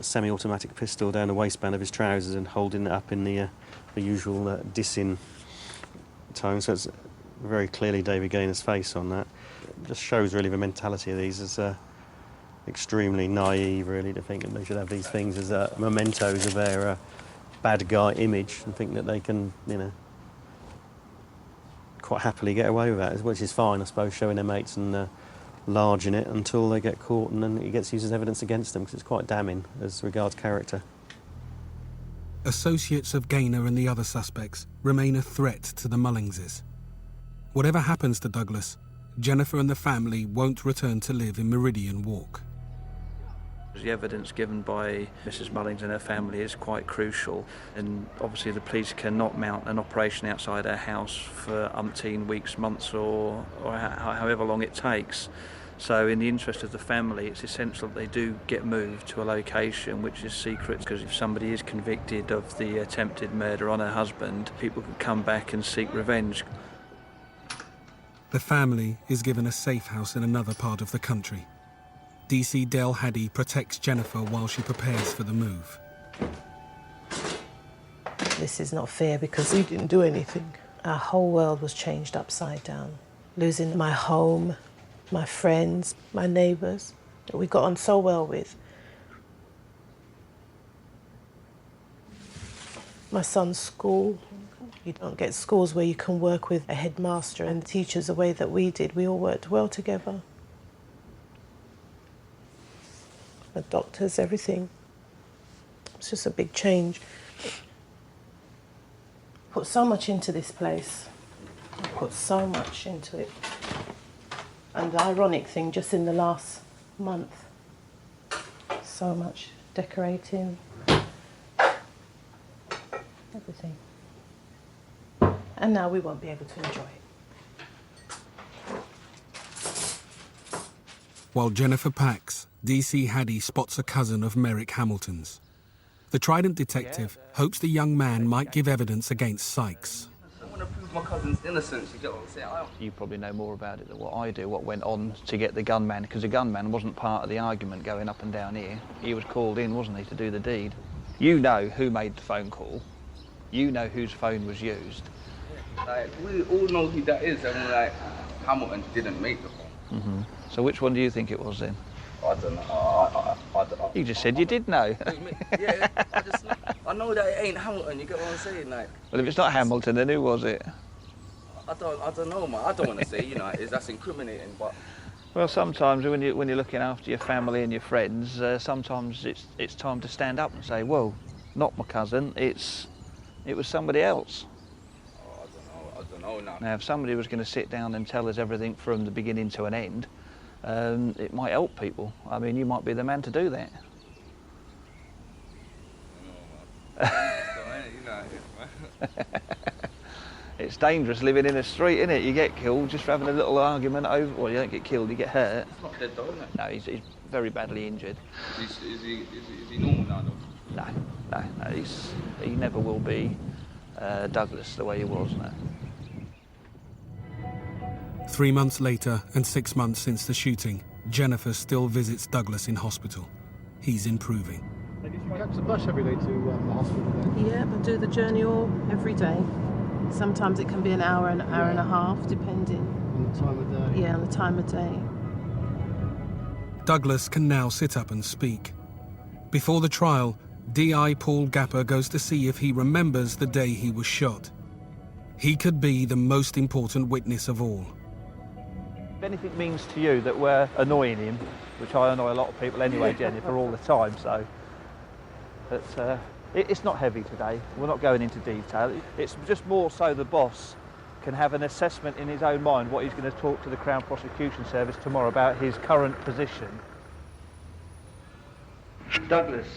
semi-automatic pistol down the waistband of his trousers and holding it up in the usual dissing tone. So it's very clearly David Gaynor's face on that. It just shows really the mentality of these as extremely naive, really, to think that they should have these things as mementos of their bad guy image and think that they can, you know, quite happily get away with that, which is fine, I suppose, showing their mates and larging it until they get caught and then it gets used as evidence against them because it's quite damning as regards character. Associates of Gaynor and the other suspects remain a threat to the Mullingses. Whatever happens to Douglas, Jennifer and the family won't return to live in Meridian Walk. The evidence given by Mrs Mullings and her family is quite crucial, and obviously the police cannot mount an operation outside her house for umpteen weeks, months or however long it takes. So in the interest of the family, it's essential that they do get moved to a location which is secret, because if somebody is convicted of the attempted murder on her husband, people can come back and seek revenge. The family is given a safe house in another part of the country. DC Del Haddy protects Jennifer while she prepares for the move. This is not fair because we didn't do anything. Our whole world was changed upside down. Losing my home, my friends, my neighbours that we got on so well with. My son's school. You don't get schools where you can work with a headmaster and teachers the way that we did. We all worked well together. The doctors, everything. It's just a big change. Put so much into this place. Put so much into it. And the ironic thing, just in the last month, so much decorating, everything. And now we won't be able to enjoy it. While Jennifer packs, DC Haddy spots a cousin of Merrick Hamilton's. The Trident detective hopes the young man might give evidence against Sykes. I want to prove my cousin's innocence, you get what I'm saying? You probably know more about it than what I do, what went on to get the gunman, because the gunman wasn't part of the argument going up and down here. He was called in, wasn't he, to do the deed. You know who made the phone call. You know whose phone was used. Like, we all know who that is, and like, Hamilton didn't make the phone. Mm-hmm. So which one do you think it was then? I don't know. You just said you did know. Yeah, I know that it ain't Hamilton, you get what I'm saying? Like, well, if it's not Hamilton, then who was it? I don't know, man. I don't want to say, you know, that's incriminating, but... Well, sometimes when you're looking after your family and your friends, sometimes it's time to stand up and say, well, not my cousin, it was somebody else. I don't know now. Now, if somebody was going to sit down and tell us everything from the beginning to an end, it might help people. I mean, you might be the man to do that. It's dangerous living in a street, isn't it? You get killed just for having a little argument over... Well, you don't get killed, you get hurt. He's not dead though, isn't it? No, he's very badly injured. Is he normal now, though? No, he never will be Douglas the way he was, no. 3 months later, and 6 months since the shooting, Jennifer still visits Douglas in hospital. He's improving. Do you catch the bus every day to the hospital then? Yeah, I do the journey every day. Sometimes it can be an hour and a half, depending. On the time of day? Yeah, on the time of day. Douglas can now sit up and speak. Before the trial, DI Paul Gapper goes to see if he remembers the day he was shot. He could be the most important witness of all. If anything means to you that we're annoying him, which I annoy a lot of people anyway, Jennifer, all the time, so... But it's not heavy today. We're not going into detail. It's just more so the boss can have an assessment in his own mind what he's going to talk to the Crown Prosecution Service tomorrow about his current position. Douglas,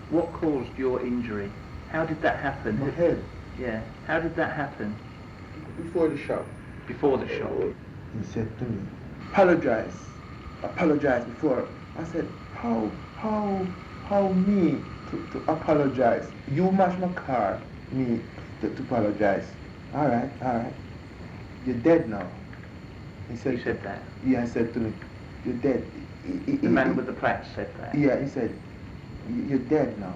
what caused your injury? How did that happen? My head. Yeah. How did that happen? Before the shot. Before the shot? He said to me, apologize before. I said, how me to apologize? You match my car, me to apologize. All right. You're dead now. He said that? Yeah, he said to me, you're dead. The man with the plaque said that? Yeah, he said, you're dead now.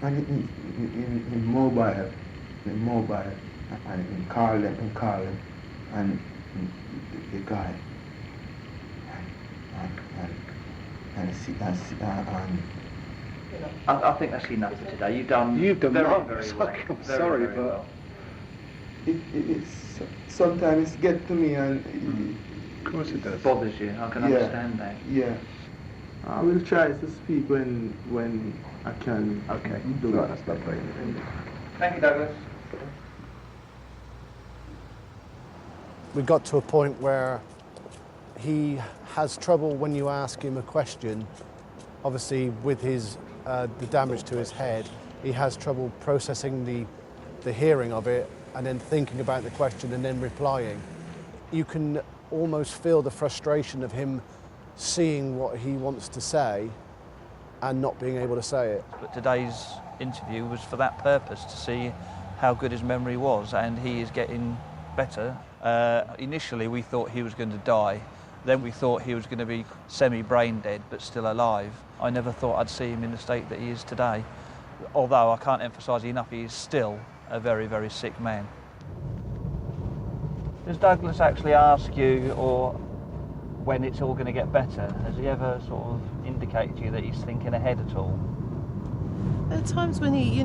And in mobile, and in call them, and the guy, I think that's enough for today. You've done very well. I'm sorry, very but well. It's sometimes it gets to me, and of course it does. It bothers you. I can Yeah. understand that. yeah. I will try to speak when I can. Okay. Do No, it. that's not very good. Thank you, Douglas. We got to a point where he has trouble when you ask him a question. Obviously, with his the damage to his head, he has trouble processing the hearing of it and then thinking about the question and then replying. You can almost feel the frustration of him seeing what he wants to say and not being able to say it. But today's interview was for that purpose, to see how good his memory was, and he is getting better. Initially we thought he was going to die, then we thought he was going to be semi-brain dead but still alive. I never thought I'd see him in the state that he is today, although I can't emphasise enough, he is still a very, very sick man. Does Douglas actually ask you, or when it's all going to get better, has he ever sort of indicated to you that he's thinking ahead at all? There are times when he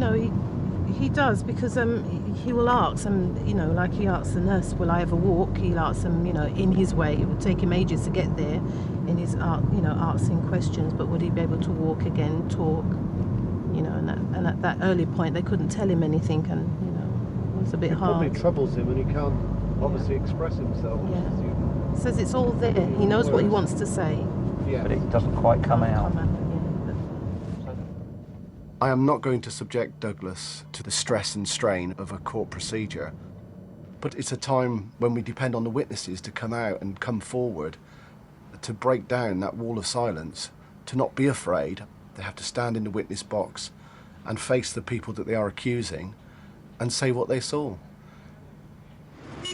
does, because he will ask, and like he asks the nurse, will I ever walk? He'll ask them, in his way. It would take him ages to get there, in his asking questions. But would he be able to walk again, talk? And at that early point, they couldn't tell him anything, and it was a bit hard. It probably troubles him, and he can't obviously express himself. Yeah. Says it's all there. He knows what he wants to say. Yeah. But it doesn't quite come out. I am not going to subject Douglas to the stress and strain of a court procedure, but it's a time when we depend on the witnesses to come out and come forward, to break down that wall of silence, to not be afraid. They have to stand in the witness box and face the people that they are accusing and say what they saw.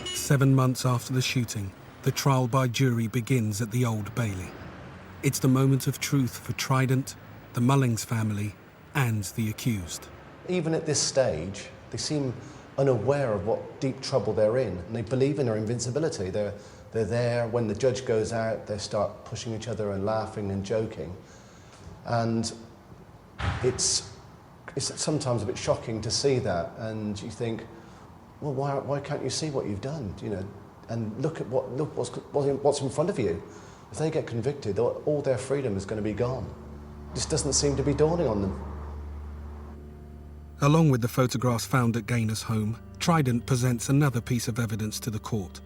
7 months after the shooting, the trial by jury begins at the Old Bailey. It's the moment of truth for Trident, the Mullings family, and the accused. Even at this stage, they seem unaware of what deep trouble they're in, and they believe in their invincibility. They're there. When the judge goes out, they start pushing each other and laughing and joking. And it's sometimes a bit shocking to see that, and you think, well, why can't you see what you've done? And look at what's in front of you. If they get convicted, all their freedom is going to be gone. It just doesn't seem to be dawning on them. Along with the photographs found at Gaynor's home, Trident presents another piece of evidence to the court.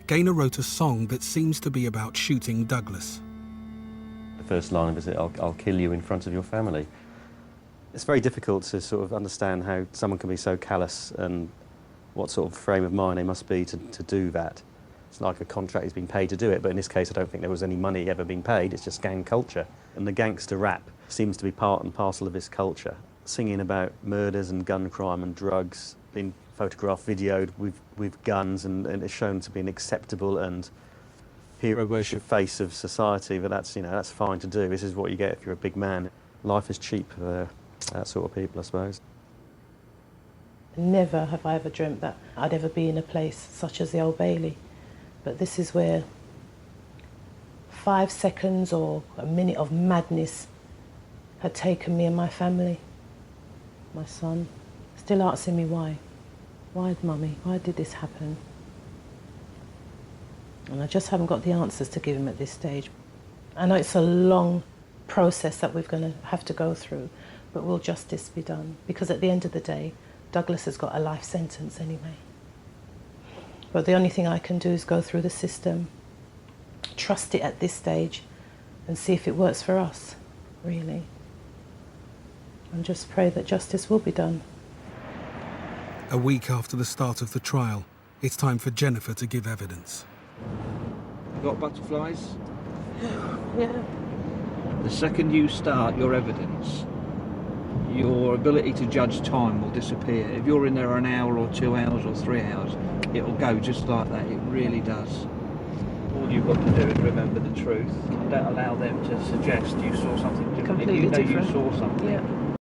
Gaynor wrote a song that seems to be about shooting Douglas. The first line of it is, I'll kill you in front of your family. It's very difficult to sort of understand how someone can be so callous and what sort of frame of mind they must be to do that. It's like a contract he's been paid to do it, but in this case I don't think there was any money ever being paid, it's just gang culture. And the gangster rap seems to be part and parcel of this culture. Singing about murders and gun crime and drugs, being photographed, videoed with guns, and it's shown to be an acceptable and hero worship face of society, but that's fine to do. This is what you get if you're a big man. Life is cheap for that sort of people, I suppose. Never have I ever dreamt that I'd ever be in a place such as the Old Bailey. But this is where 5 seconds or a minute of madness had taken me and my family. My son still asking me why. Why, Mummy? Why did this happen? And I just haven't got the answers to give him at this stage. I know it's a long process that we're going to have to go through, but will justice be done? Because at the end of the day, Douglas has got a life sentence anyway. But the only thing I can do is go through the system, trust it at this stage, and see if it works for us, really. And just pray that justice will be done. A week after the start of the trial, it's time for Jennifer to give evidence. Got butterflies? Yeah. The second you start your evidence, your ability to judge time will disappear. If you're in there an hour or 2 hours or 3 hours, it'll go just like that. It really does. All you've got to do is remember the truth. Don't allow them to suggest you saw something different. Completely You know different. you saw something. Yeah.